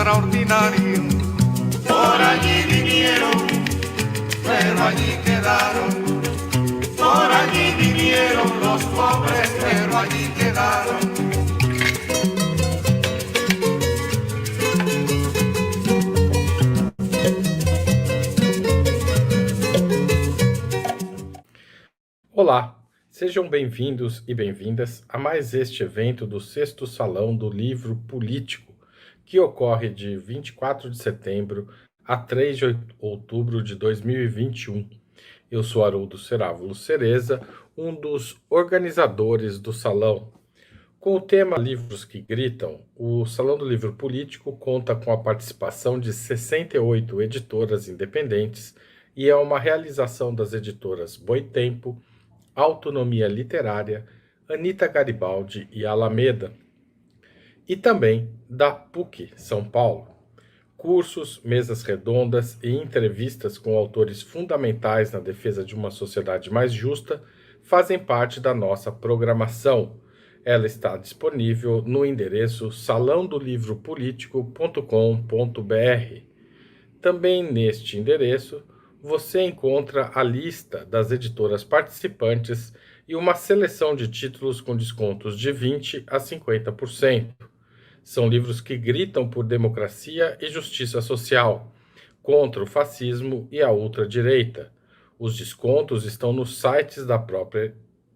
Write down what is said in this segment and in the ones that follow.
extraordinario. Por allí vinieron, pero allí quedaron. Por allí vinieron los pobres, pero allí quedaron. Olá, sejam bem-vindos e bem-vindas a mais este evento do 6º Salão do Livro Político, que ocorre de 24 de setembro a 3 de outubro de 2021. Eu sou Haroldo Cerávulo Cereza, um dos organizadores do Salão. Com o tema Livros que Gritam, o Salão do Livro Político conta com a participação de 68 editoras independentes e é uma realização das editoras Boitempo, Autonomia Literária, Anita Garibaldi e Alameda, e também da PUC São Paulo. Cursos, mesas redondas e entrevistas com autores fundamentais na defesa de uma sociedade mais justa fazem parte da nossa programação. Ela está disponível no endereço salãodolivropolitico.com.br. Também neste endereço, você encontra a lista das editoras participantes e uma seleção de títulos com descontos de 20% a 50%. São livros que gritam por democracia e justiça social, contra o fascismo e a ultradireita. Os descontos estão nos sites da própria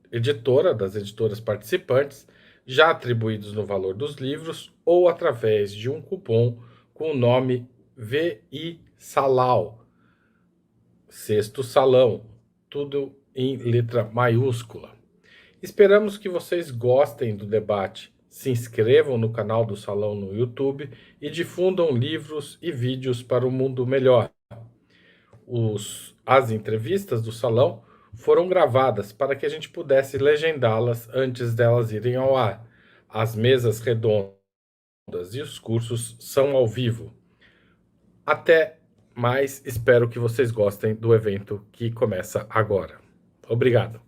editora, das editoras participantes, já atribuídos no valor dos livros ou através de um cupom com o nome VISALAO. 6º Salão, tudo em letra maiúscula. Esperamos que vocês gostem do debate, se inscrevam no canal do Salão no YouTube e difundam livros e vídeos para o mundo melhor. As entrevistas do Salão foram gravadas para que a gente pudesse legendá-las antes delas irem ao ar. As mesas redondas e os cursos são ao vivo. Até mais, espero que vocês gostem do evento que começa agora. Obrigado.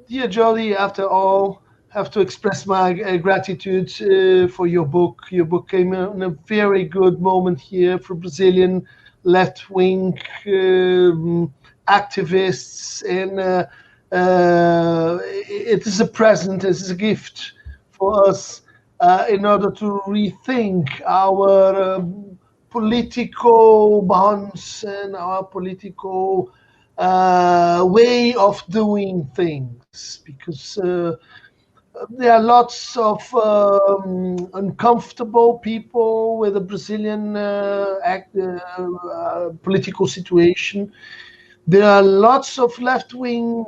Dear Jolly, after all, have to express my gratitude for your book. Your book came in a very good moment here for Brazilian left-wing activists, and it is a present, it is a gift for us in order to rethink our political bonds and our political way of doing things, because there are lots of uncomfortable people with the Brazilian political situation. There are lots of left-wing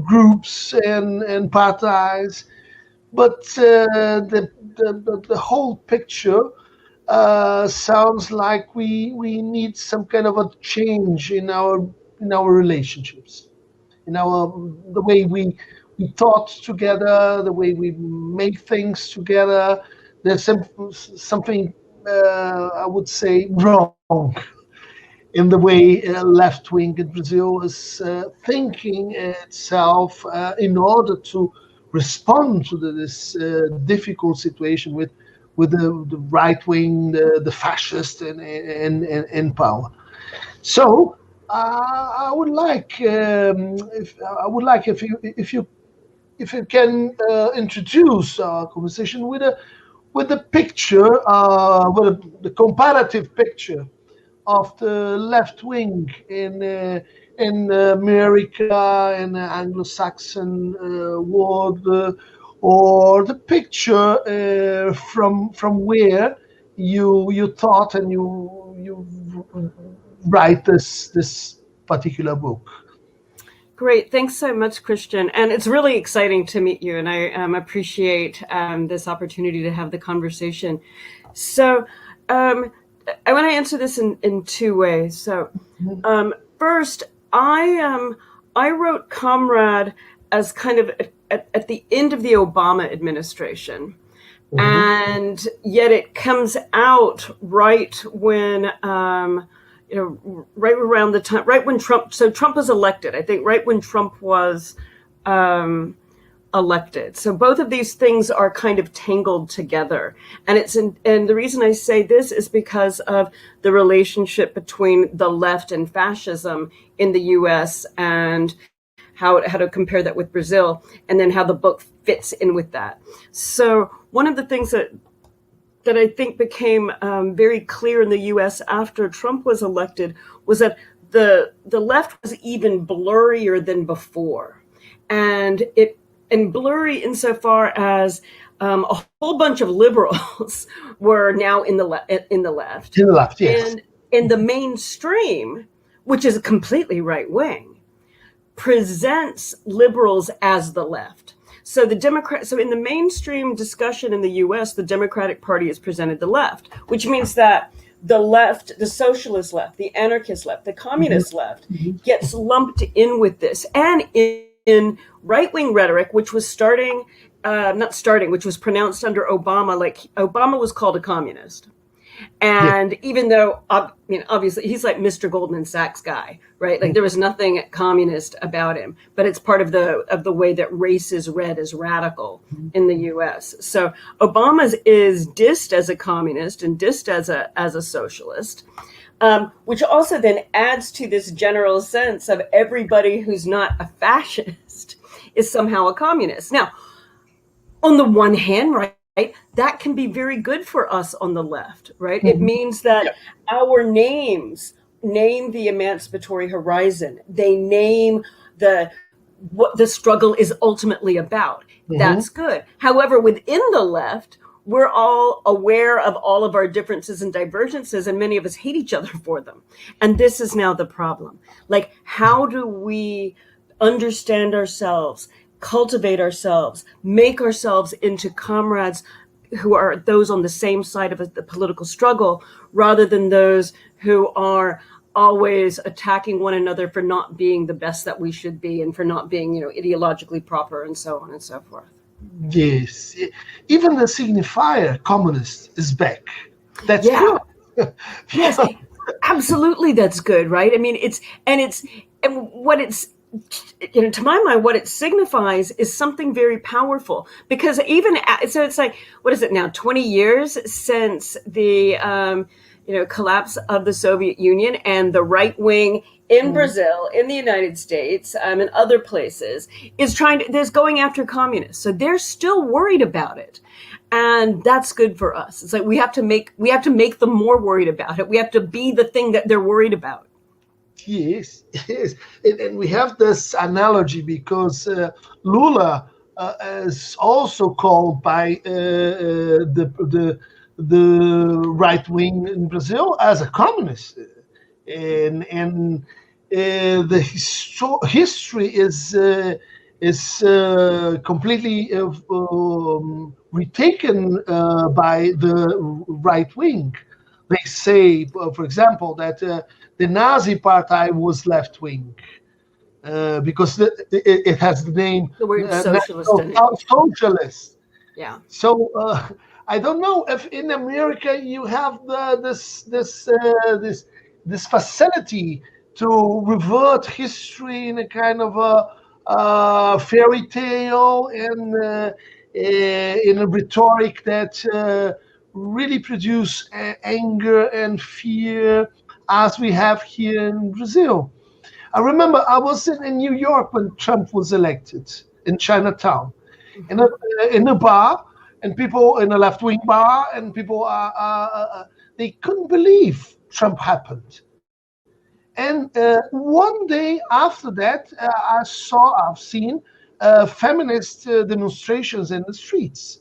groups and parties, but the whole picture sounds like we need some kind of a change in our relationships, in the way we thought together, the way we make things together. There's something I would say wrong in the way left wing in Brazil is thinking itself in order to respond to this difficult situation with the right wing, the fascist, in power. So I would like if you can introduce our conversation with a picture, with the comparative picture of the left wing in America, in the Anglo-Saxon world, or the picture from where you thought and you write this particular book. Great. Thanks so much, Christian. And it's really exciting to meet you. And I appreciate this opportunity to have the conversation. So I want to answer this in two ways. So first, I wrote Comrade as kind of at the end of the Obama administration. Mm-hmm. And yet it comes out right when, right around the time, right when Trump was elected, I think right when Trump was elected. So both of these things are kind of tangled together. And the reason I say this is because of the relationship between the left and fascism in the US, and how to compare that with Brazil, and then how the book fits in with that. So one of the things that I think became very clear in the US after Trump was elected was that the left was even blurrier than before. And blurry insofar as a whole bunch of liberals were now in the left. In the left, yes. And in the mainstream, which is completely right wing, presents liberals as the left. So so in the mainstream discussion in the US, the Democratic Party has presented the left, which means that the left, the socialist left, the anarchist left, the communist left gets lumped in with this. And in right-wing rhetoric, which was which was pronounced under Obama, like Obama was called a communist. And even though, obviously, he's like Mr. Goldman Sachs guy, right? Like there was nothing communist about him, but it's part of the way that race is read as radical in the U.S. So Obama is dissed as a communist and dissed as a socialist, which also then adds to this general sense of everybody who's not a fascist is somehow a communist. Now, on the one hand, right, that can be very good for us on the left, right? It means that our names name the emancipatory horizon. They name what the struggle is ultimately about. That's good. However, within the left, we're all aware of all of our differences and divergences, and many of us hate each other for them. And this is now the problem. Like, how do we understand ourselves, cultivate ourselves, make ourselves into comrades who are those on the same side of the political struggle, rather than those who are always attacking one another for not being the best that we should be, and for not being, ideologically proper, and so on and so forth. Yes, even the signifier communist is back. That's good. Yes, absolutely, that's good, right? I mean, to my mind, what it signifies is something very powerful, because so it's like, what is it now, 20 years since the collapse of the Soviet Union, and the right wing in Brazil, in the United States, and other places is going after communists. So they're still worried about it. And that's good for us. It's like we have to make them more worried about it. We have to be the thing that they're worried about. Yes. And we have this analogy because Lula is also called by the right wing in Brazil as a communist, and the history is completely retaken by the right wing. They say, for example, that the Nazi Party was left wing because it has the name the word socialist in it. Socialist. Yeah. So I don't know if in America you have this facility to revert history in a kind of a fairy tale, and in a rhetoric that really produce anger and fear, as we have here in Brazil. I remember I was in New York when Trump was elected in Chinatown, in a bar, and people in a left-wing bar, and people they couldn't believe Trump happened. And one day after that, I've seen feminist demonstrations in the streets.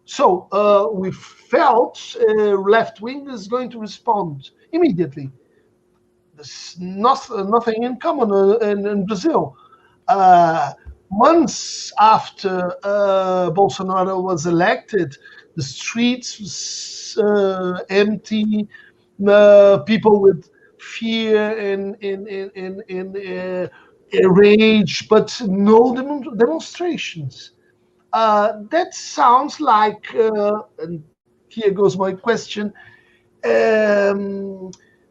So we felt left-wing is going to respond immediately. There's nothing in common in Brazil. Months after Bolsonaro was elected, the streets was empty, people with fear and rage, but no demonstrations. That sounds like, and here goes my question,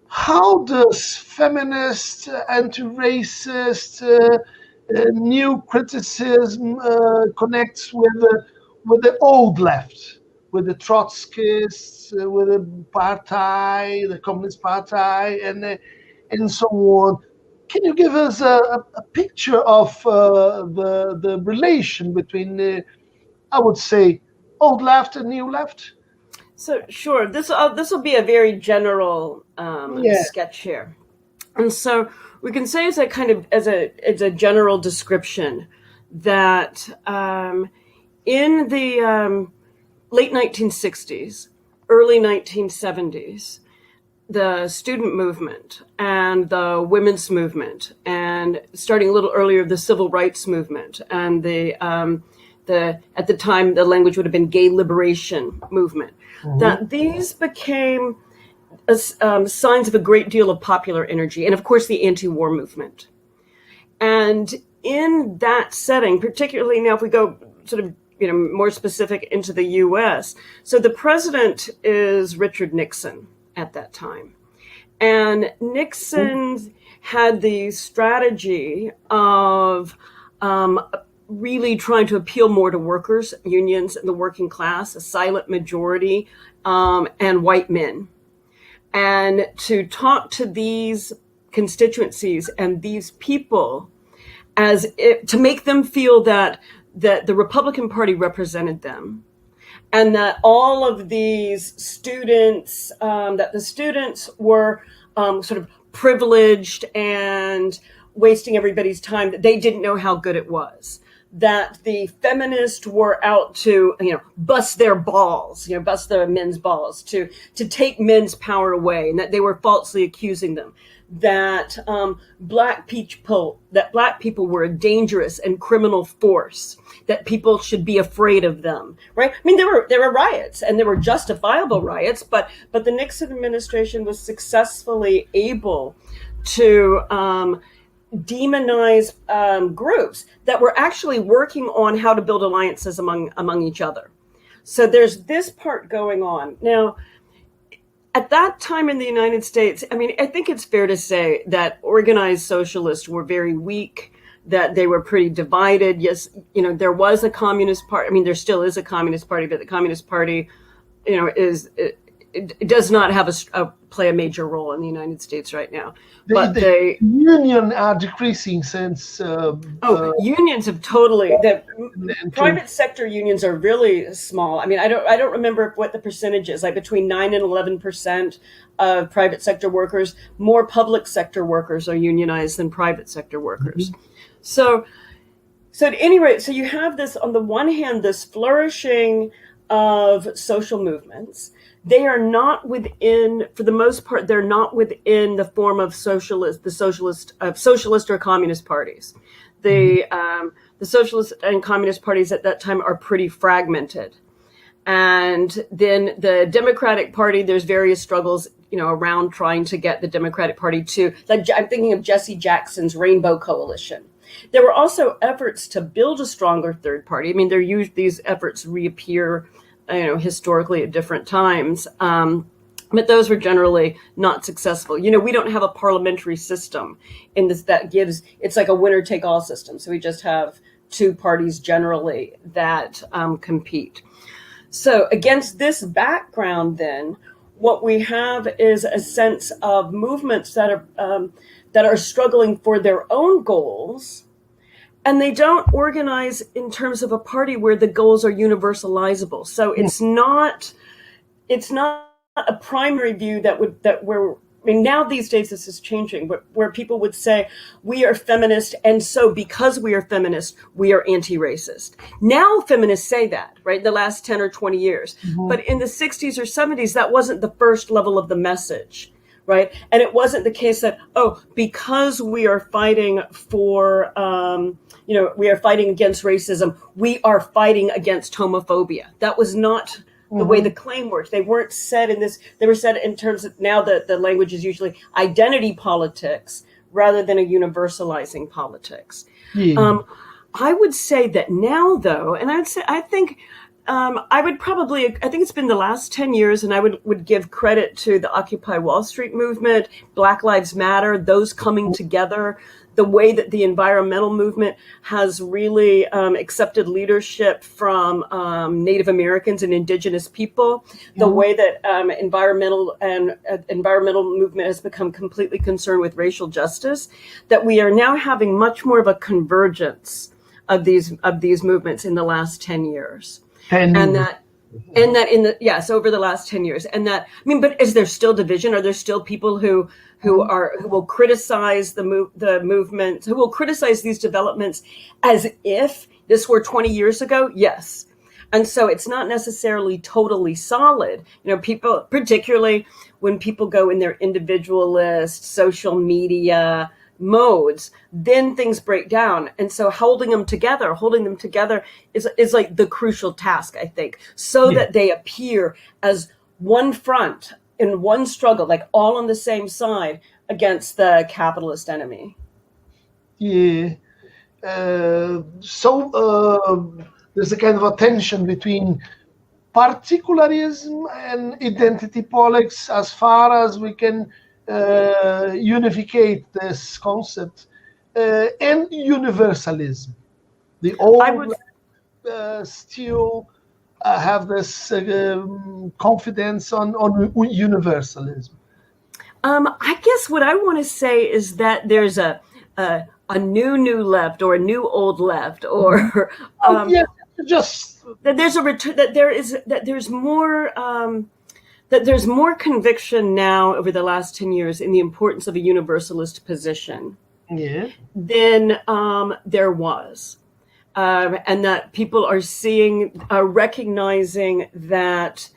how does feminist, anti-racist new criticism connects with the old left, with the Trotskyists, with the Party, the Communist Party, and so on. Can you give us a picture of the relation between, I would say, old left and new left? So sure, this will be a very general Yeah. sketch here, and so we can say as a general description that in the late 1960s, early 1970s, the student movement and the women's movement, and starting a little earlier, the civil rights movement, and the at the time the language would have been gay liberation movement, that these became signs of a great deal of popular energy, and of course the anti-war movement. And in that setting, particularly now if we go sort of more specific into the U.S., so the president is Richard Nixon at that time. And Nixon had the strategy of really trying to appeal more to workers, unions, and the working class, a silent majority, and white men. And to talk to these constituencies and these people to make them feel that the Republican Party represented them, and that all of these students, that the students were sort of privileged and wasting everybody's time, that they didn't know how good it was, that the feminists were out to, bust their balls, bust their men's balls, to take men's power away, and that they were falsely accusing them, that black people were a dangerous and criminal force, that people should be afraid of them, right? I mean, there were riots, and there were justifiable riots, but the Nixon administration was successfully able to demonize groups that were actually working on how to build alliances among each other. So there's this part going on. Now, at that time in the United States, I mean, I think it's fair to say that organized socialists were very weak, that they were pretty divided. Yes, there was a communist party. I mean, there still is a communist party, but the Communist Party, it does not have play a major role in the United States right now. The unions are decreasing since. Unions have totally. Private sector unions are really small. I mean, I don't remember what the percentage is. Like between 9 and 11% of private sector workers. More public sector workers are unionized than private sector workers. Mm-hmm. So at any rate, so you have this on the one hand, this flourishing of social movements. They are not within, for the most part, they're not within the form of socialist or communist parties. The socialist and communist parties at that time are pretty fragmented. And then the Democratic Party, there's various struggles, around trying to get the Democratic Party to, like, I'm thinking of Jesse Jackson's Rainbow Coalition. There were also efforts to build a stronger third party. I mean, these efforts reappear historically at different times. But those were generally not successful. We don't have a parliamentary system in this it's like a winner take all system. So we just have two parties generally that compete. So against this background, then, what we have is a sense of movements that are struggling for their own goals. And they don't organize in terms of a party where the goals are universalizable. So it's not a primary view now these days this is changing, but where people would say, we are feminist, and so because we are feminist, we are anti-racist. Now feminists say that, right, the last 10 or 20 years. Mm-hmm. But in the 60s or 70s, that wasn't the first level of the message. Right. And it wasn't the case that, because we are fighting for, we are fighting against racism, we are fighting against homophobia. That was not the way the claim worked. They weren't said they were said in terms of, now that the language is usually identity politics rather than a universalizing politics. Yeah. I would say that now, though, and I think it's been the last 10 years, and I would give credit to the Occupy Wall Street movement, Black Lives Matter, those coming together, the way that the environmental movement has really accepted leadership from Native Americans and indigenous people, the way that environmental movement has become completely concerned with racial justice, that we are now having much more of a convergence of these movements in the last 10 years. Over the last 10 years. And that, I mean, but is there still division? Are there still people who will criticize the movement, who will criticize these developments as if this were 20 years ago? Yes. And so it's not necessarily totally solid. You know, people, particularly when people go in their individualist social media modes, then things break down. And so holding them together is like the crucial task, I think, so that they appear as one front in one struggle, like all on the same side against the capitalist enemy. Yeah. There's a kind of a tension between particularism and identity politics as far as we can unificate this concept, and universalism. The old still have this confidence on universalism. I guess what I want to say is that there's a new left or a new old left, or that there's a return, that there's more conviction now over the last 10 years in the importance of a universalist position than there was. And that people are recognizing that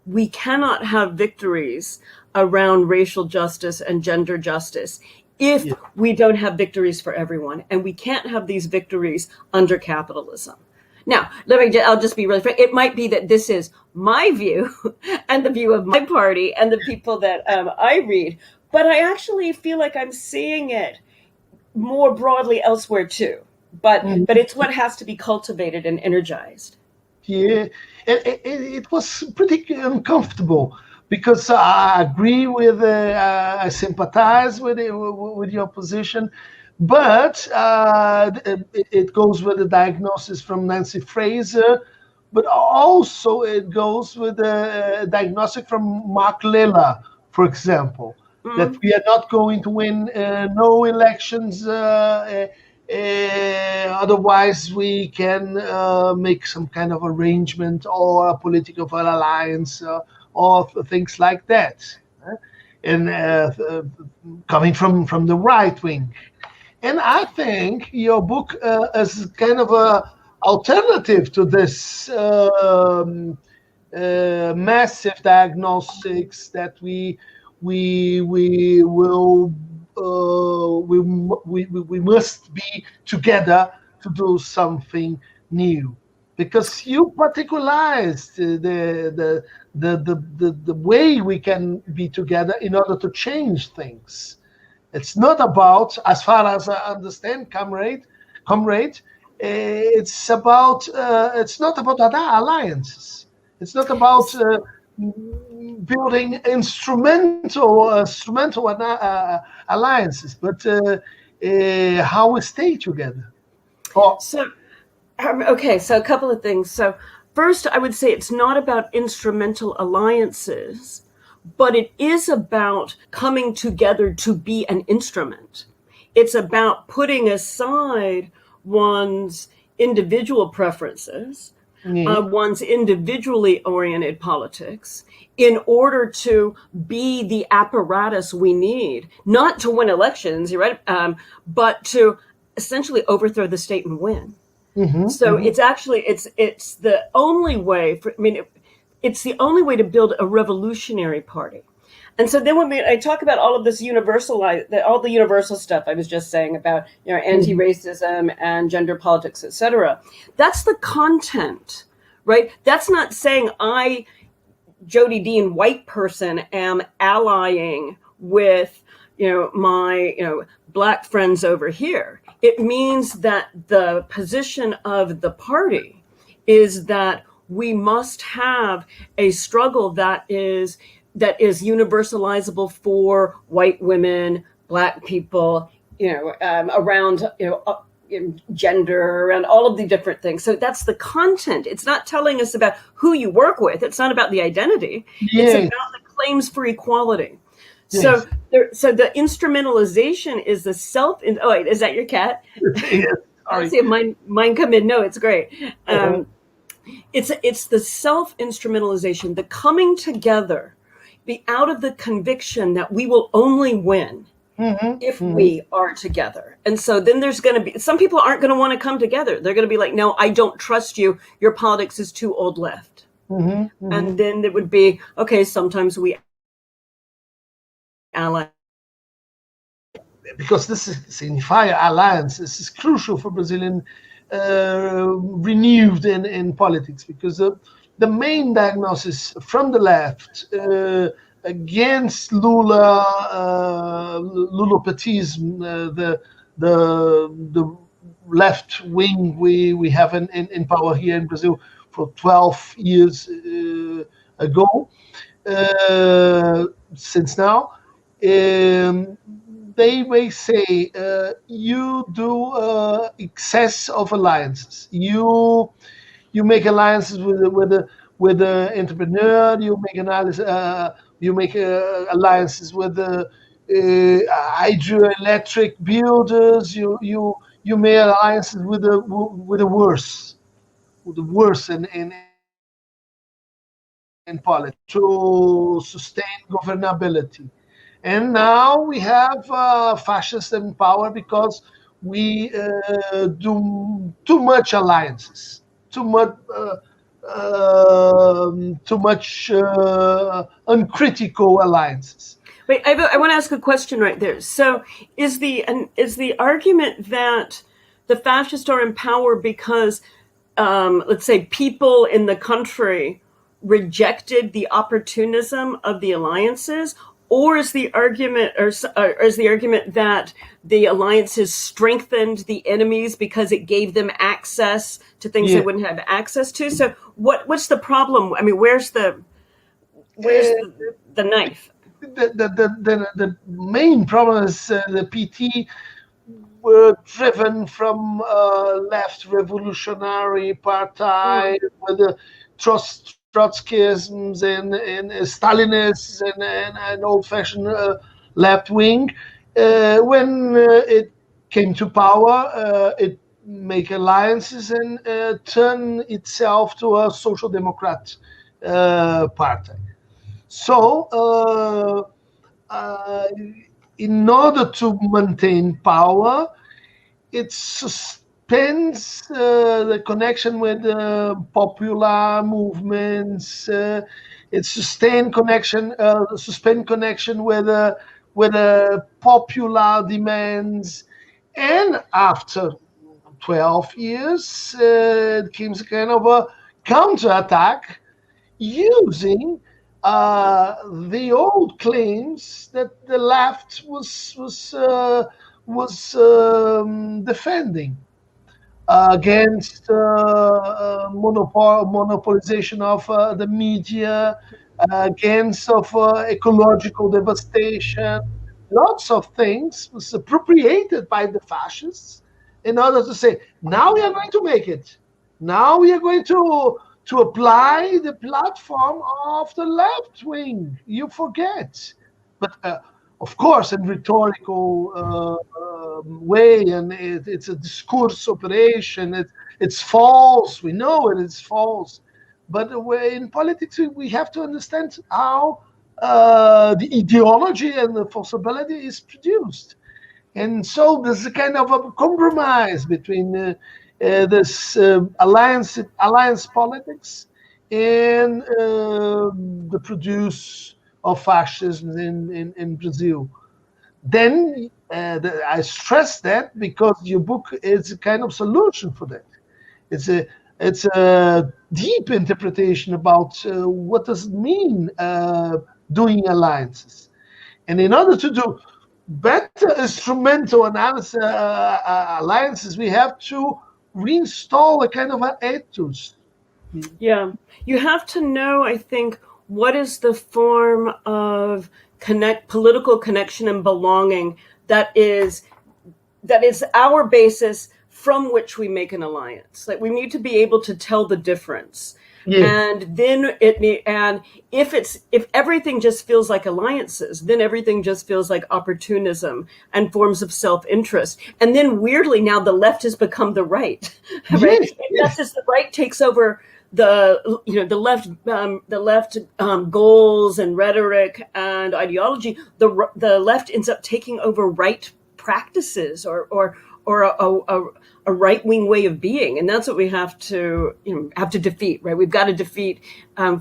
we cannot have victories around racial justice and gender justice if we don't have victories for everyone. And we can't have these victories under capitalism. Now, I'll just be really frank. It might be that this is my view and the view of my party and the people that I read, but I actually feel like I'm seeing it more broadly elsewhere too. But it's what has to be cultivated and energized. Yeah, it was pretty uncomfortable because I agree with, I sympathize with your position. But it goes with the diagnosis from Nancy Fraser, but also it goes with the diagnostic from Mark Lilla, for example, that we are not going to win no elections. Otherwise, we can make some kind of arrangement or a political alliance or things like that. And coming from the right wing. And I think your book is kind of a alternative to this massive diagnostics that we must be together to do something new, because you particularized the way we can be together in order to change things. It's not about, as far as I understand, comrade. It's about. It's not about other alliances. It's not about building instrumental alliances, but how we stay together. So a couple of things. So first, I would say it's not about instrumental alliances, but it is about coming together to be an instrument. It's about putting aside one's individual preferences, one's individually oriented politics, in order to be the apparatus we need, not to win elections, you're right, but to essentially overthrow the state and win. It's actually, it's the only way, it's the only way to build a revolutionary party. And so then when I talk about all of this all the universal stuff I was just saying about, anti-racism and gender politics, etc., that's the content, right? That's not saying I, Jody Dean, white person, am allying with, my, black friends over here. It means that the position of the party is that we must have a struggle that is universalizable for white women, black people, around, gender, around all of the different things. So that's the content. It's not telling us about who you work with. It's not about the identity. It's Yes, about the claims for equality. yes, So the instrumentalization is the self. Oh, wait, is that your cat? yes. Let's Sorry. see if mine come in. No, it's great. Uh-huh. It's the self instrumentalization, the coming together, be out of the conviction that we will only win if we are together. And so then there's going to be some people aren't going to want to come together. They're going to be like, no, I don't trust you. Your politics is too old left. And then it would be, okay, sometimes we ally. Because this signifies alliance. This is crucial for Brazilian renewed in politics, because the main diagnosis from the left against Lulopetism, the left wing we have in power here in Brazil for 12 years ago, since now. They may say you do excess of alliances. You make alliances with the entrepreneur. You make alliances with the hydroelectric builders. You make alliances with the worst in politics to sustain governability. And now we have fascists in power because we do too much alliances, too much uncritical alliances. Wait, I want to ask a question right there. So is the argument that the fascists are in power because, let's say, people in the country rejected the opportunism of the alliances, or is the argument that the alliances strengthened the enemies because it gave them access to things they wouldn't have access to? So what's the problem? I mean, where's the knife? The main problem is the PT were driven from left revolutionary party with the Trotskyisms and Stalinists and old-fashioned left wing. When it came to power, it make alliances and turn itself to a social democrat party. So, in order to maintain power, it suspends the connection with popular movements. It suspend connection with popular demands. And after 12 years, it came a kind of a counterattack using the old claims that the left was defending against monopolization of the media, against of ecological devastation. Lots of things was appropriated by the fascists in order to say, now we are going to make it. Now we are going to apply the platform of the left wing. You forget. But of course, in rhetorical way, and it's a discourse operation. It's false. We know it is false. But in politics, we have to understand how the ideology and the possibility is produced. And so there's a kind of a compromise between this alliance politics and the produce of fascism in Brazil. Then I stress that because your book is a kind of solution for that. It's a deep interpretation about what does it mean doing alliances. And in order to do better instrumental analysis alliances, we have to reinstall a kind of an ethos. Yeah, you have to know, I think, what is the form of political connection and belonging that is that is our basis from which we make an alliance. Like we need to be able to tell the difference. Yeah. And then if everything just feels like alliances, then everything just feels like opportunism and forms of self-interest. And then weirdly now the left has become the right, right? Yes, And just as the right takes over the left goals and rhetoric and ideology, the left ends up taking over right practices or a right-wing way of being, and that's what we have to defeat. Right, we've got to defeat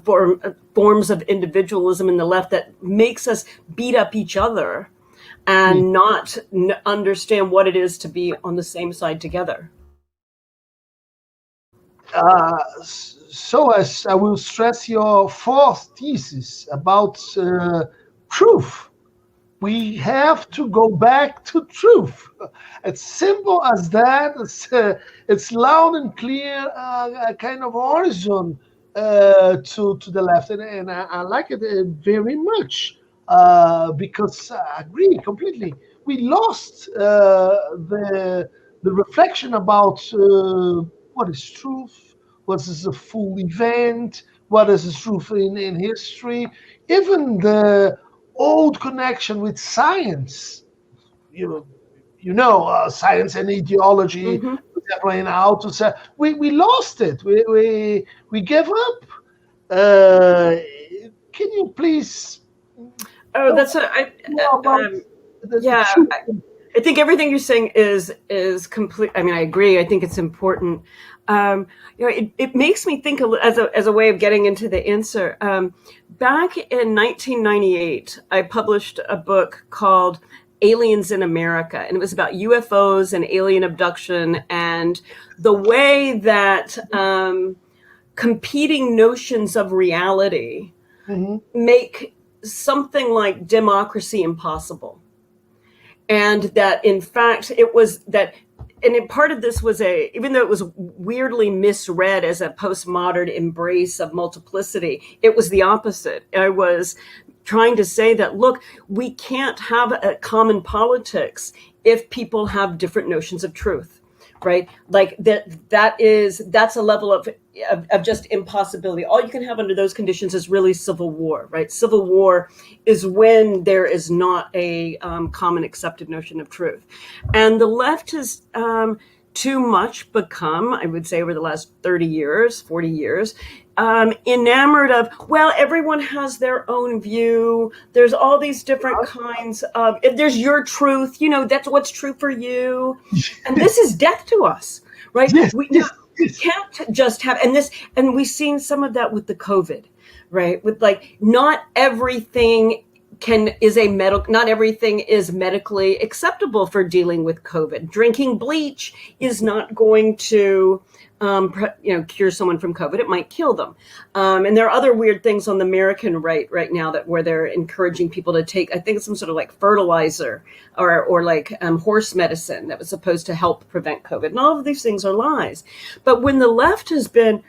forms of individualism in the left that makes us beat up each other and not understand what it is to be on the same side together. So as I will stress your fourth thesis about truth. We have to go back to truth. It's simple as that. It's loud and clear, a kind of horizon to the left, and I like it very much because I agree completely. We lost the reflection about what is truth, what is a full event, what is the truth in history, even the old connection with science, science and ideology, playing out to say we lost it. We gave up. Can you please? Oh, that's I think everything you're saying is complete. I mean, I agree. I think it's important. It makes me think as a way of getting into the answer. Back in 1998, I published a book called Aliens in America, and it was about UFOs and alien abduction and the way that competing notions of reality make something like democracy impossible. And that, in fact, it was that, and part of this was even though it was weirdly misread as a postmodern embrace of multiplicity, it was the opposite. I was trying to say that, look, we can't have a common politics if people have different notions of truth, right? Like that's a level of just impossibility. All you can have under those conditions is really civil war, right? Civil war is when there is not a common accepted notion of truth. And the left has too much become, I would say over the last 30 years, 40 years, enamored of, well, everyone has their own view. There's all these different kinds of, if there's your truth, that's what's true for you. And this is death to us, right? Yes, We can't just have, and we've seen some of that with the COVID, right? With not everything not everything is medically acceptable for dealing with COVID. Drinking bleach is not going to, cure someone from COVID. It might kill them. And there are other weird things on the American right now where they're encouraging people to take, I think, some sort of fertilizer or horse medicine that was supposed to help prevent COVID. And all of these things are lies. But when the left has been,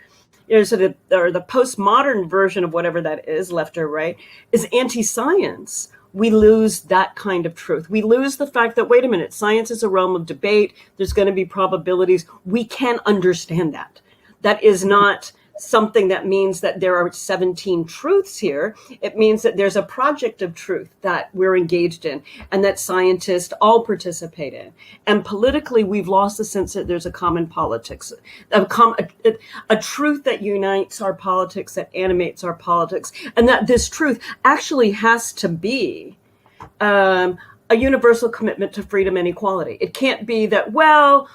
or the postmodern version of whatever that is, left or right, is anti-science, we lose that kind of truth. We lose the fact that, wait a minute, science is a realm of debate. There's going to be probabilities. We can understand that. That is not something that means that there are 17 truths here. It means that there's a project of truth that we're engaged in and that scientists all participate in. And politically, we've lost the sense that there's a common politics, a truth that unites our politics, that animates our politics, and that this truth actually has to be a universal commitment to freedom and equality. It can't be that, well,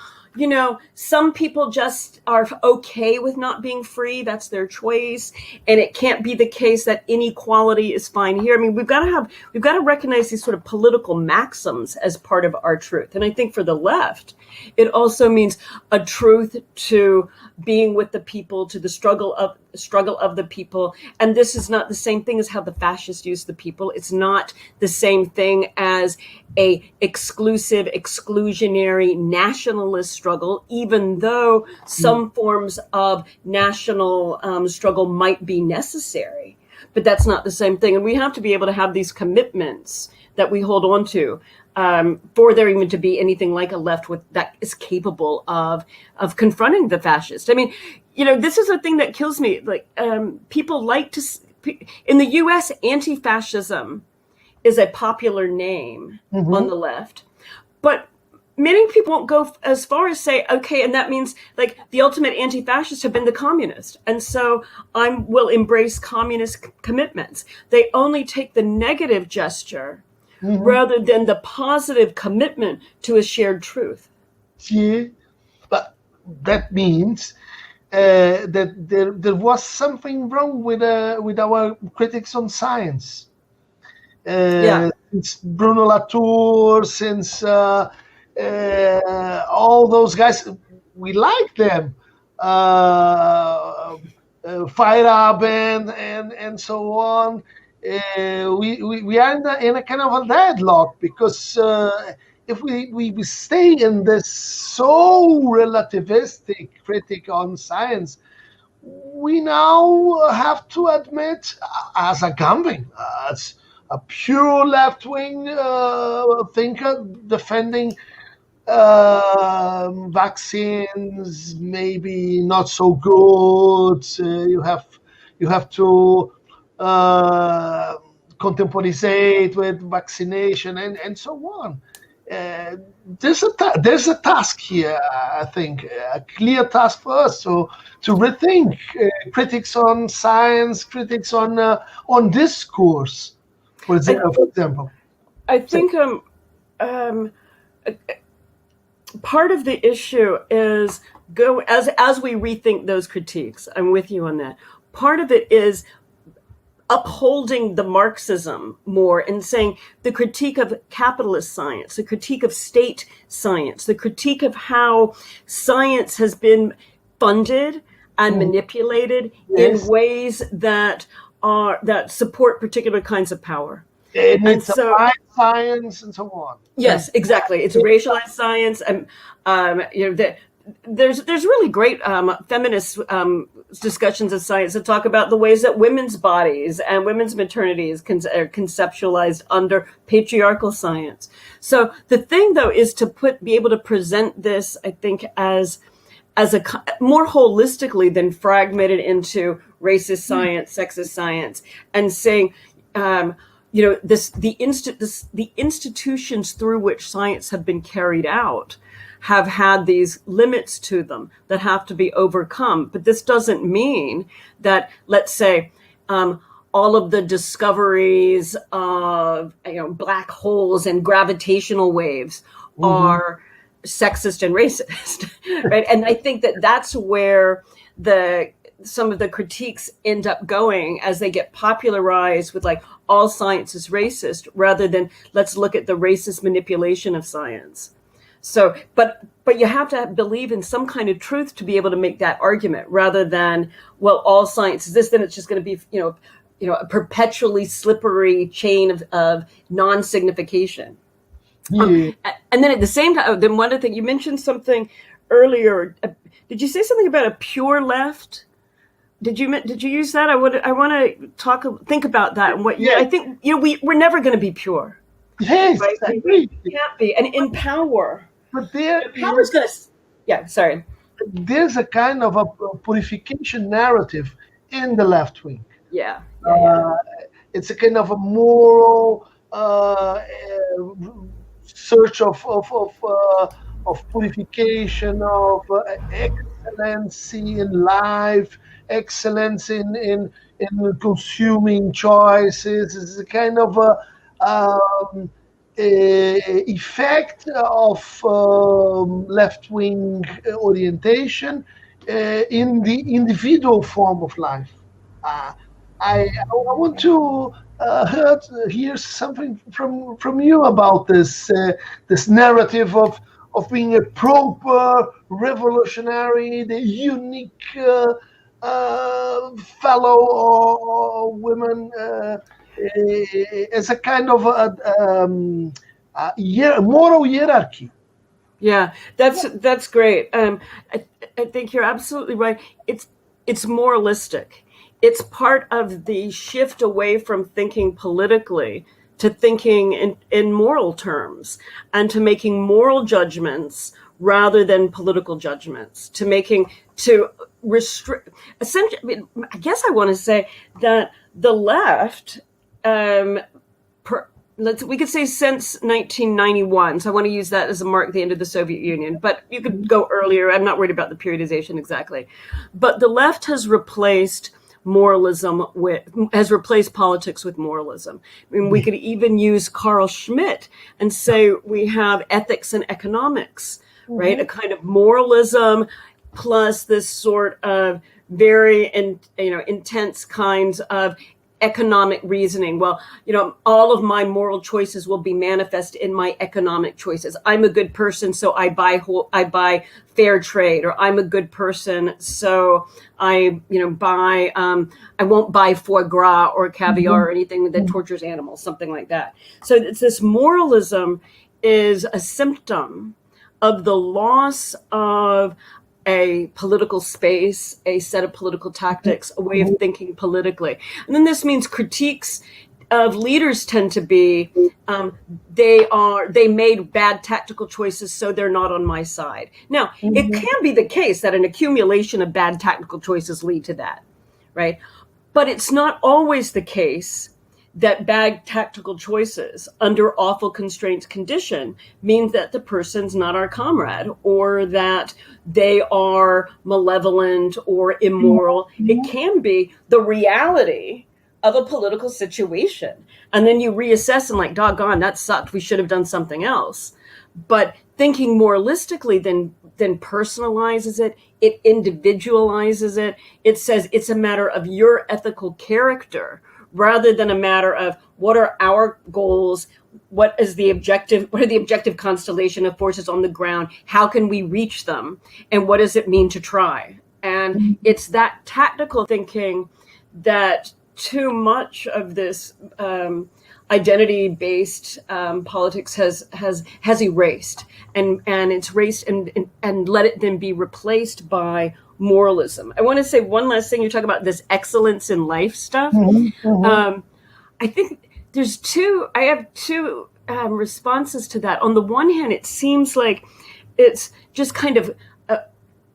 some people just are okay with not being free. That's their choice. And it can't be the case that inequality is fine here. I mean, we've got to recognize these sort of political maxims as part of our truth. And I think for the left, it also means a truth to being with the people, to the struggle of the people. And this is not the same thing as how the fascists use the people. It's not the same thing as a exclusive, exclusionary nationalist struggle, even though some forms of national struggle might be necessary. but that's not the same thing. And we have to be able to have these commitments that we hold on to for there even to be anything like a left that is capable of confronting the fascist. I mean, this is a thing that kills me. Like people like to in the U.S., anti-fascism is a popular name on the left, but many people won't go as far as say, okay, and that means like the ultimate anti-fascists have been the communists, and so I will embrace communist commitments. They only take the negative gesture rather than the positive commitment to a shared truth. Yeah, but that means that there was something wrong with our critics on science. Since Bruno Latour, since all those guys, we like them. Feyerabend and so on. We are in a kind of a deadlock because if we stay in this so relativistic critic on science, we now have to admit, as a Gambling, as a pure left-wing thinker defending vaccines, maybe not so good. You have to contemporize with vaccination and so on. There's a task here, I think, a clear task for us to rethink critics on science, critics on discourse, for example. I think part of the issue is as we rethink those critiques. I'm with you on that. Part of it is upholding the Marxism more and saying the critique of capitalist science, the critique of state science, the critique of how science has been funded and manipulated in ways that support particular kinds of power. And so science and so on. Yes, exactly. It's racialized science, and there's really great feminist discussions of science that talk about the ways that women's bodies and women's maternities are conceptualized under patriarchal science. So the thing, though, is to be able to present this, I think, as a more holistically than fragmented into racist science, sexist science, and saying, the institutions through which science have been carried out have had these limits to them that have to be overcome. But this doesn't mean that, let's say, all of the discoveries of black holes and gravitational waves are sexist and racist, right? And I think that that's where some of the critiques end up going as they get popularized with like all science is racist rather than let's look at the racist manipulation of science. So, but you have to believe in some kind of truth to be able to make that argument rather than, well, all science is this, then it's just going to be, a perpetually slippery chain of non-signification. And then at the same time, then one other thing, you mentioned something earlier. Did you say something about a pure left? Did you use that? I want to think about that and what. Yeah, I think we're never going to be pure. Yes, right? I agree. We can't be, and in power. But power's going to. Yeah, sorry. There's a kind of a purification narrative in the left wing. Yeah. It's a kind of a moral search of purification, of excellency in life, excellence in consuming choices. It's a kind of effect of left-wing orientation in the individual form of life. I want to hear something from you about this narrative of being a proper revolutionary, the unique fellow or women as a kind of moral hierarchy. Yeah, that's great. I think you're absolutely right. It's moralistic. it's part of the shift away from thinking politically to thinking in moral terms, and to making moral judgments rather than political judgments, to restrict, essentially. I mean, I guess I want to say that the left, we could say since 1991, so I want to use that as a mark at the end of the Soviet Union, but you could go earlier. I'm not worried about the periodization exactly. But the left has replaced politics with moralism. I mean, we could even use Carl Schmitt and say we have ethics and economics, right? A kind of moralism plus this sort of very intense kinds of economic reasoning. Well, all of my moral choices will be manifest in my economic choices. I'm a good person, so I buy fair trade, or I'm a good person, so I won't buy foie gras or caviar or anything that tortures animals, something like that. So it's this moralism is a symptom of the loss of a political space, a set of political tactics, a way of thinking politically. And then this means critiques of leaders tend to be, they made bad tactical choices, so they're not on my side. Now, it can be the case that an accumulation of bad tactical choices lead to that, right? But it's not always the case that bad tactical choices under awful constraints condition means that the person's not our comrade, or that they are malevolent or immoral. It can be the reality of a political situation. And then you reassess and like, doggone, that sucked. We should have done something else. But thinking moralistically then personalizes it. It individualizes it. It says it's a matter of your ethical character, rather than a matter of what are our goals, what are the objective constellation of forces on the ground, how can we reach them, and what does it mean to try? And it's that tactical thinking that too much of this identity-based politics has erased, and it's erased and let it then be replaced by moralism. I want to say one last thing. You talk about this excellence in life stuff. I think I have two responses to that. On the one hand, it seems like it's just kind of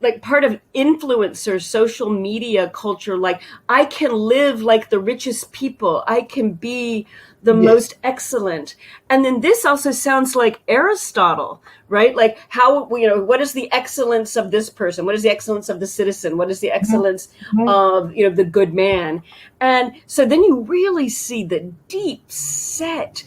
like part of influencer social media culture. Like, I can live like the richest people. I can be the most excellent. And then this also sounds like Aristotle, right? Like how, what is the excellence of this person? What is the excellence of the citizen? What is the excellence of, the good man? And so then you really see the deep set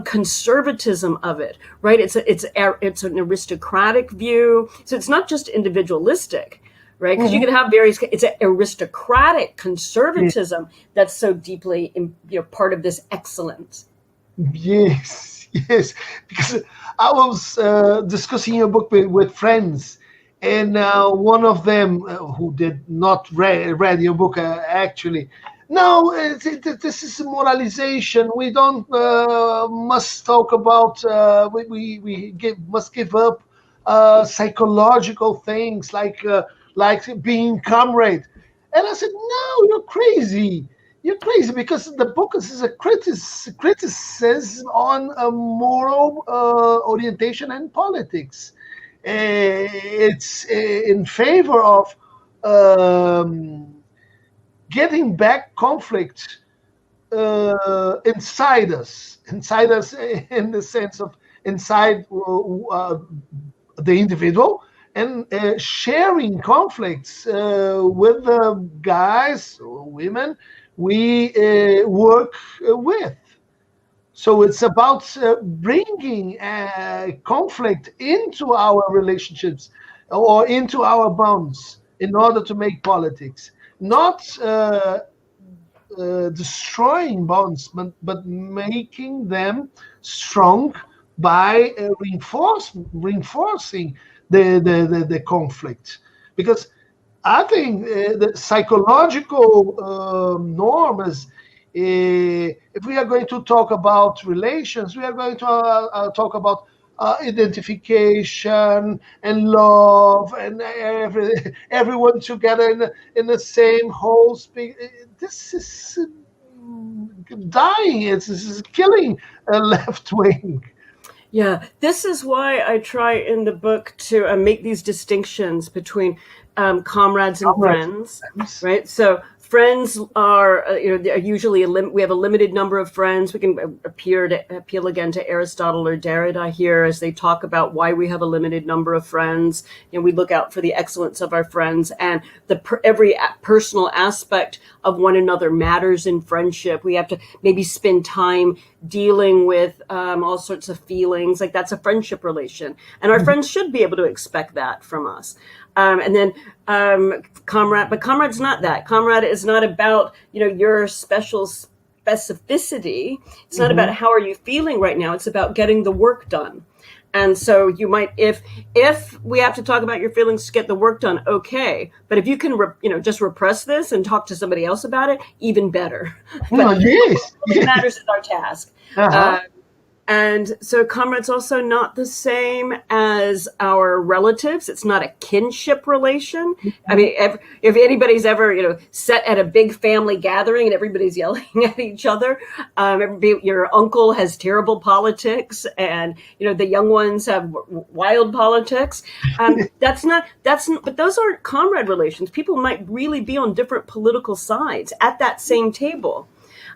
conservatism of it, right? It's an aristocratic view. So it's not just individualistic, right? Because you could have it's an aristocratic conservatism that's so deeply, part of this excellence. Yes. Because I was discussing your book with friends, and one of them who did not read your book actually. No, this is moralization. We don't must talk about. Must give up psychological things like being comrade. And I said, no, you're crazy. You're crazy, because the book is a criticism on a moral orientation and politics. It's in favor of getting back conflict inside us in the sense of inside the individual, and sharing conflicts with the guys or women we work with. So it's about bringing conflict into our relationships or into our bonds in order to make politics. Not destroying bonds, but making them strong by reinforcing the conflict. Because I think the psychological norm is, if we are going to talk about relations, we are going to talk about identification and love and everyone together in the same whole speak. This is dying. This is killing a left wing. Yeah, this is why I try in the book to make these distinctions between comrades and friends, right? So friends are, they're usually we have a limited number of friends. We can appeal again to Aristotle or Derrida here as they talk about why we have a limited number of friends. We look out for the excellence of our friends, and every personal aspect of one another matters in friendship. We have to maybe spend time dealing with all sorts of feelings. Like, that's a friendship relation, and our friends should be able to expect that from us. And then comrade, but comrade's not that. Comrade is not about, your special specificity. It's not about how are you feeling right now. It's about getting the work done. And so you might, if we have to talk about your feelings to get the work done, okay. But if you can, just repress this and talk to somebody else about it, even better. But yes. What matters is our task. And so comrade's also not the same as our relatives. It's not a kinship relation. I mean, if anybody's ever, sat at a big family gathering and everybody's yelling at each other, your uncle has terrible politics and, the young ones have wild politics. But those aren't comrade relations. People might really be on different political sides at that same table.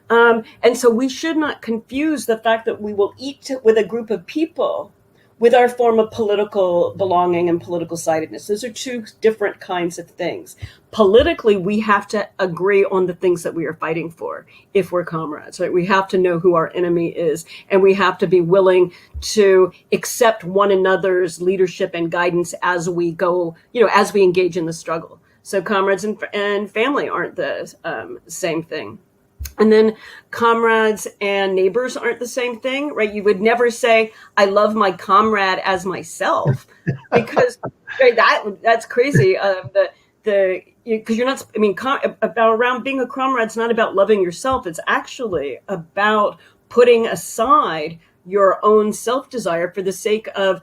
And so we should not confuse the fact that we will eat with a group of people with our form of political belonging and political sidedness. Those are two different kinds of things. Politically, we have to agree on the things that we are fighting for if we're comrades, right? We have to know who our enemy is, and we have to be willing to accept one another's leadership and guidance as we go, as we engage in the struggle. So comrades and family aren't the same thing. And then comrades and neighbors aren't the same thing, right? You would never say, I love my comrade as myself, because right, that's crazy. Because you're not, around being a comrade, it's not about loving yourself. It's actually about putting aside your own self-desire for the sake of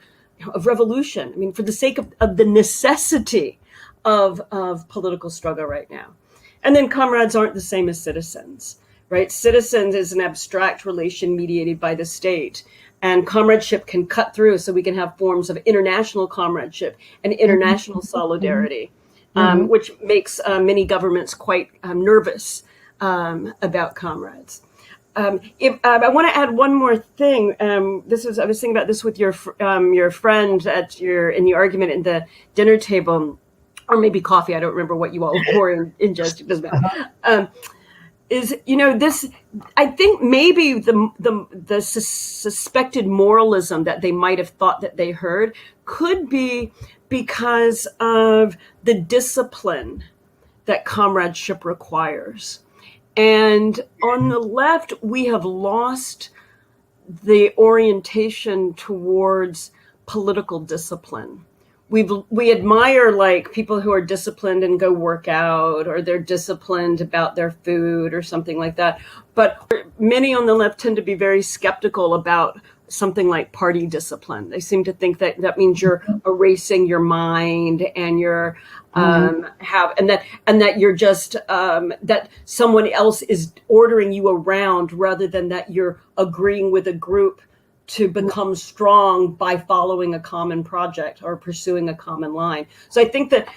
revolution. For the sake of the necessity of political struggle right now. And then comrades aren't the same as citizens, right? Citizens is an abstract relation mediated by the state, and comradeship can cut through, so we can have forms of international comradeship and international solidarity, which makes many governments quite nervous about comrades. I want to add one more thing. I was thinking about this with your friend in the argument in the dinner table. Or maybe coffee. I don't remember what you all were ingesting. Doesn't matter. This? I think maybe the suspected moralism that they might have thought that they heard could be because of the discipline that comradeship requires. And on the left, we have lost the orientation towards political discipline. We admire people who are disciplined and go work out, or they're disciplined about their food or something like that. But many on the left tend to be very skeptical about something like party discipline. They seem to think that means you're erasing your mind and you're that you're just that someone else is ordering you around rather than that you're agreeing with a group to become strong by following a common project or pursuing a common line. So I think that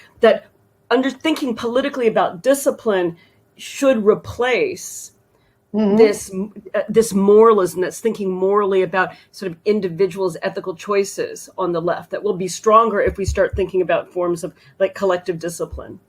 thinking politically about discipline should replace this moralism that's thinking morally about sort of individuals' ethical choices on the left, that will be stronger if we start thinking about forms of collective discipline.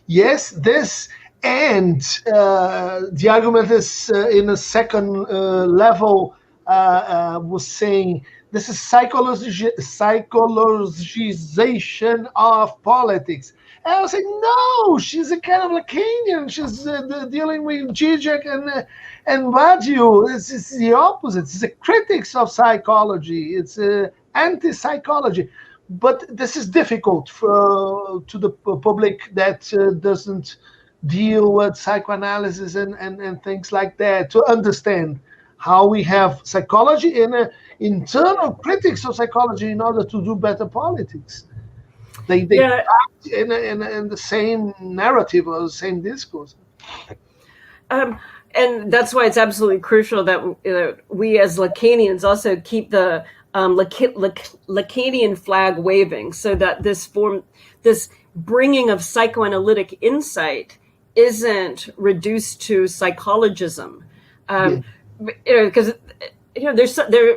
Yes, this and the argument is in a second level was saying this is psychologization of politics. And I was like, no, she's a kind of Lacanian. She's dealing with Zizek and Badiou. It's the opposite. It's the critics of psychology. It's anti-psychology. But this is difficult to the public that doesn't deal with psychoanalysis and things like that to understand how we have psychology and internal critics of psychology in order to do better politics. They Yeah. act in the same narrative or the same discourse. And that's why it's absolutely crucial that we as Lacanians also keep the Lacanian flag waving, so that this bringing of psychoanalytic insight isn't reduced to psychologism. Because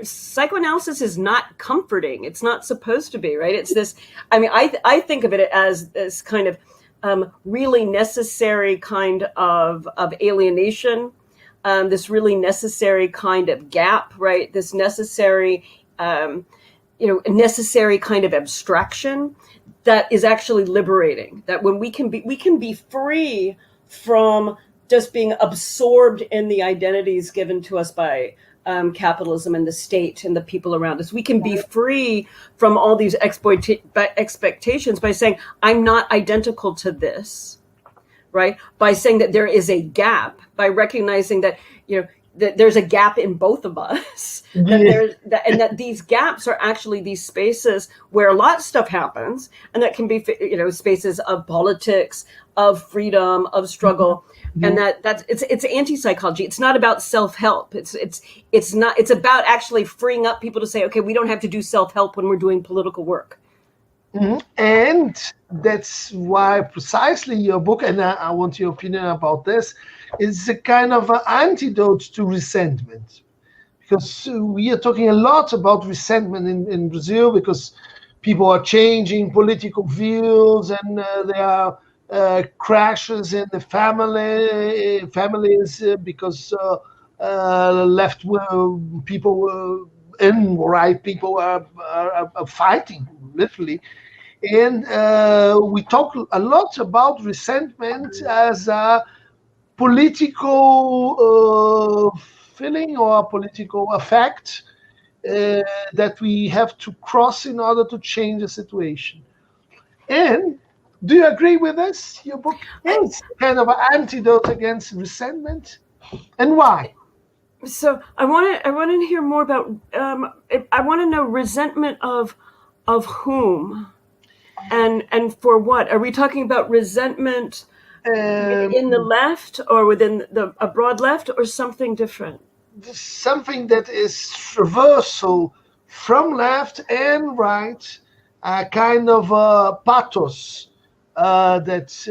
psychoanalysis is not comforting. It's not supposed to be, right? It's this. I mean, I think of it as this kind of really necessary kind of alienation, this really necessary kind of gap, right? This necessary, necessary kind of abstraction that is actually liberating. That when we can be free from just being absorbed in the identities given to us by capitalism and the state and the people around us. We can be free from all these expectations by saying, I'm not identical to this, right? By saying that there is a gap, by recognizing that, that there's a gap in both of us, and that these gaps are actually these spaces where a lot of stuff happens, and that can be, spaces of politics, of freedom, of struggle. And it's anti-psychology. It's not about self-help. It's about actually freeing up people to say, okay, we don't have to do self-help when we're doing political work. And that's why precisely your book, and I want your opinion about this, is a kind of an antidote to resentment. Because we are talking a lot about resentment in Brazil, because people are changing political views, and there are crashes in the families because left people and right people are fighting, literally. And we talk a lot about resentment as a political feeling or a political effect that we have to cross in order to change the situation. And do you agree with this? Your book is kind of an antidote against resentment, and why? So I want to hear more about. I want to know resentment of whom, and for what? Are we talking about resentment in the left, or within a broad left, or something different? Something that is reversal from left and right, a kind of pathos that's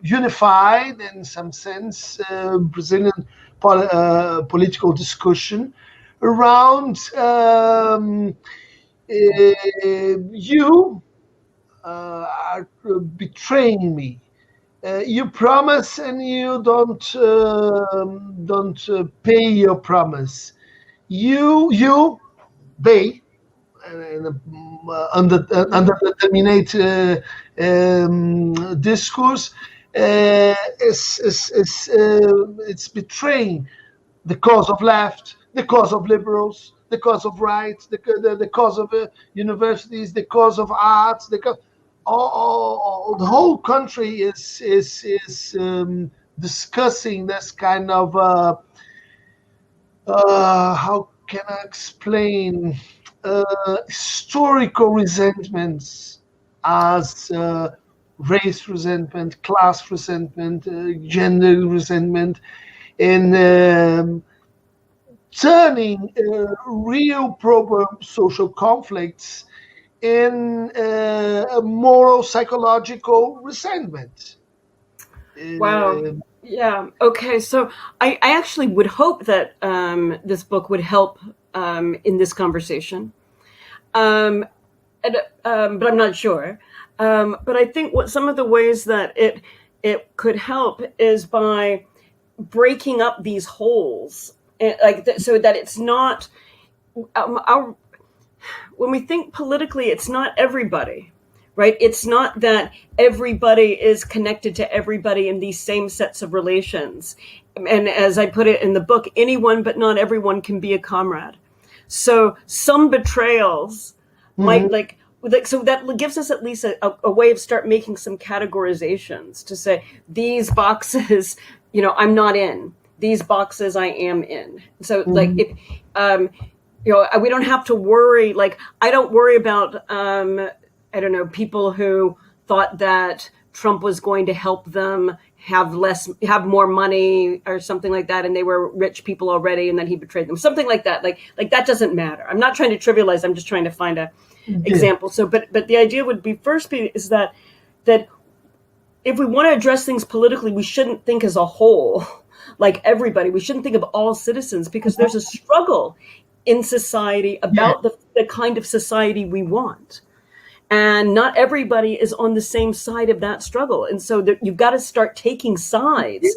unified in some sense Brazilian political discussion around you are betraying me. You promise and you don't pay your promise. They, under determinate discourse, it's betraying the cause of left, the cause of liberals, the cause of right, the cause of universities, the cause of arts, all the whole country is discussing this kind of how can I explain historical resentments as race resentment, class resentment, gender resentment, and turning real proper social conflicts in a moral psychological resentment. Wow. Yeah. Okay. So I actually would hope that this book would help in this conversation, but I'm not sure. But I think what some of the ways that it could help is by breaking up these holes, so that it's not when we think politically, it's not everybody. Right? It's not that everybody is connected to everybody in these same sets of relations. And as I put it in the book, anyone but not everyone can be a comrade. So some betrayals might so that gives us at least a way of start making some categorizations to say these boxes, I'm not in. these boxes I am in. So like if we don't have to worry. Like I don't worry about I don't know, people who thought that Trump was going to help them have more money or something like that, and they were rich people already, and then he betrayed them, something like that. Like that doesn't matter. I'm not trying to trivialize. I'm just trying to find a example. So, but the idea would be is that if we want to address things politically, we shouldn't think as a whole, like everybody. We shouldn't think of all citizens, because there's a struggle in society about the kind of society we want. And not everybody is on the same side of that struggle. And so you've got to start taking sides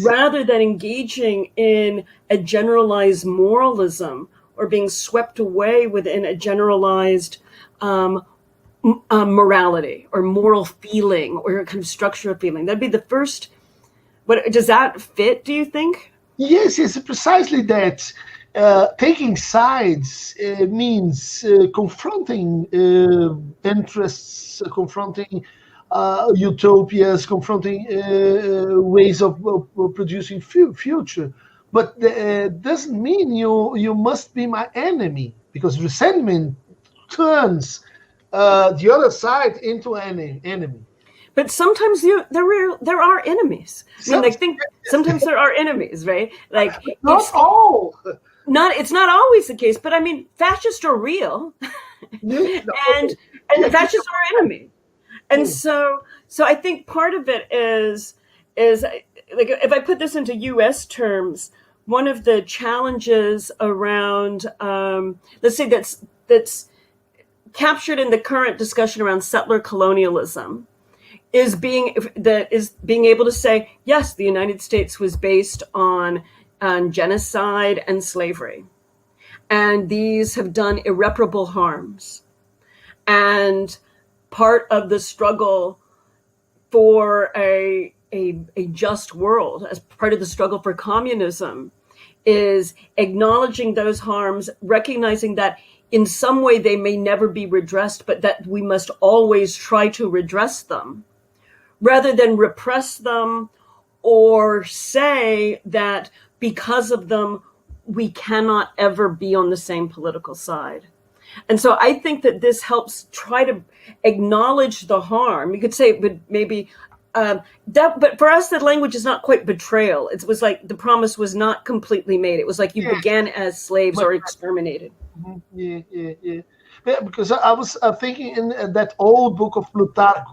rather than engaging in a generalized moralism or being swept away within a generalized morality or moral feeling or a kind of structure of feeling. That'd be the first. But does that fit, do you think? Yes, it's precisely that. Taking sides means confronting interests, confronting utopias, confronting ways of producing future. But doesn't mean you must be my enemy, because resentment turns the other side into an enemy. But sometimes there are enemies. I mean, I think sometimes there are enemies, right? Like not all. It's not always the case, but I mean, fascists are real, and the fascists are enemy, and so I think part of it is like, if I put this into U.S. terms, one of the challenges around let's say that's captured in the current discussion around settler colonialism is being able to say, yes, the United States was based on genocide and slavery, and these have done irreparable harms. And part of the struggle for a just world, as part of the struggle for communism, is acknowledging those harms, recognizing that in some way they may never be redressed, but that we must always try to redress them, rather than repress them or say that because of them, we cannot ever be on the same political side. And so I think that this helps try to acknowledge the harm. You could say, but maybe but for us, that language is not quite betrayal. It was like the promise was not completely made. It was like you began as slaves or exterminated. Yeah. Because I was thinking in that old book of Plutarch,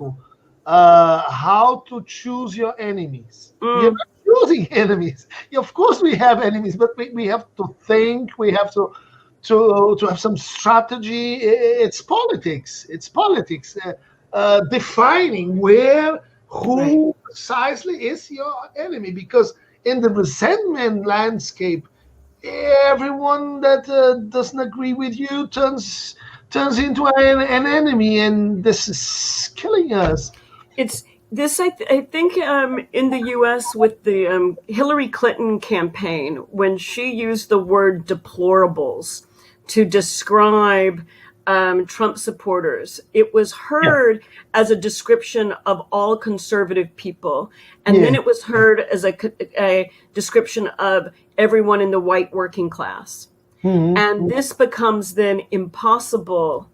how to choose your enemies. You're not choosing enemies. Of course we have enemies, but we have to think, we have to have some strategy. It's politics. Defining who precisely is your enemy, because in the resentment landscape, everyone that doesn't agree with you turns into an enemy, and this is killing us. It's this, I think, in the U.S. with the Hillary Clinton campaign, when she used the word deplorables to describe Trump supporters, it was heard as a description of all conservative people. And then it was heard as a description of everyone in the white working class. Mm-hmm. And this becomes then impossible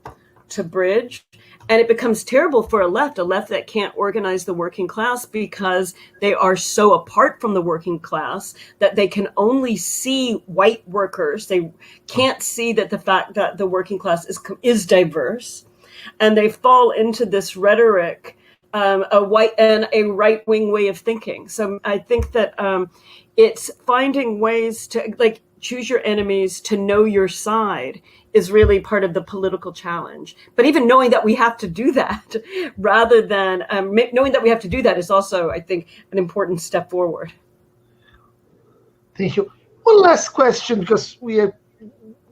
to bridge. And it becomes terrible for a left that can't organize the working class, because they are so apart from the working class that they can only see white workers. They can't see that the fact that the working class is diverse, and they fall into this rhetoric, a right-wing way of thinking. So I think that it's finding ways to choose your enemies, to know your side, is really part of the political challenge. But even knowing that we have to do that, rather than knowing that we have to do that, is also, I think, an important step forward. Thank you. One last question, because we are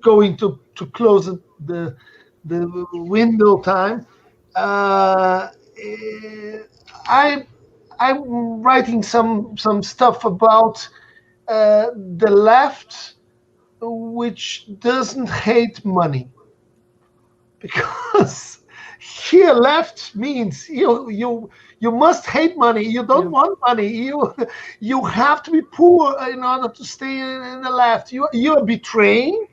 going to close the window time. I'm writing some stuff about the left, which doesn't hate money, because here left means you must hate money. You don't want money. You have to be poor in order to stay in the left. You are betraying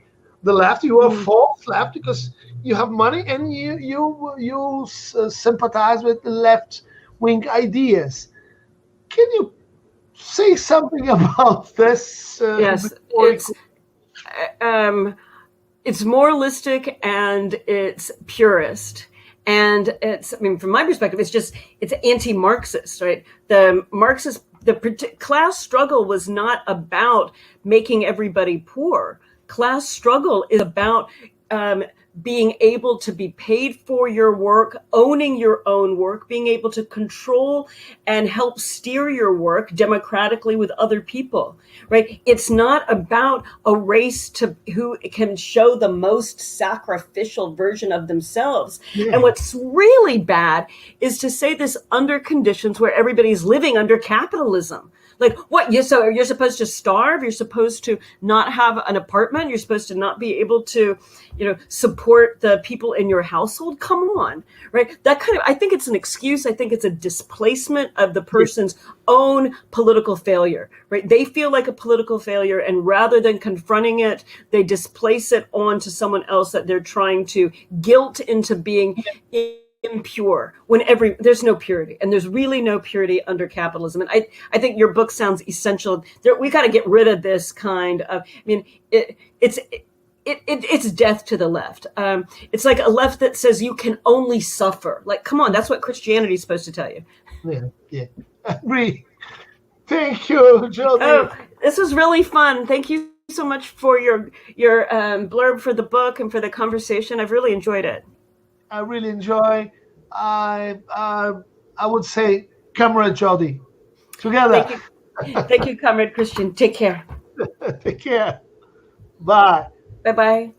the left. You are false left because you have money and you sympathize with the left wing ideas. Can you say something about this? Yes, it's moralistic and it's purist. And it's, I mean, from my perspective, it's anti-Marxist, right? The class struggle was not about making everybody poor. Class struggle is about being able to be paid for your work, owning your own work, being able to control and help steer your work democratically with other people, right? It's not about a race to who can show the most sacrificial version of themselves. Yeah. And what's really bad is to say this under conditions where everybody's living under capitalism. Like, what? So you're supposed to starve? You're supposed to not have an apartment? You're supposed to not be able to, support the people in your household? Come on, right? That kind of, I think it's an excuse. I think it's a displacement of the person's own political failure, right? They feel like a political failure, and rather than confronting it, they displace it onto someone else that they're trying to guilt into being impure when there's no purity, and there's really no purity under capitalism. And I think your book sounds essential. We got to get rid of this kind of, it's death to the left. It's like a left that says you can only suffer. Like, come on, that's what Christianity is supposed to tell you. Yeah. I agree. Thank you, Jody. Oh, this was really fun. Thank you so much for your blurb for the book and for the conversation. I've really enjoyed it. I really enjoy. I would say, Comrade Jody, together. Thank you, Comrade Christian. Take care. Take care. Bye. Bye-bye.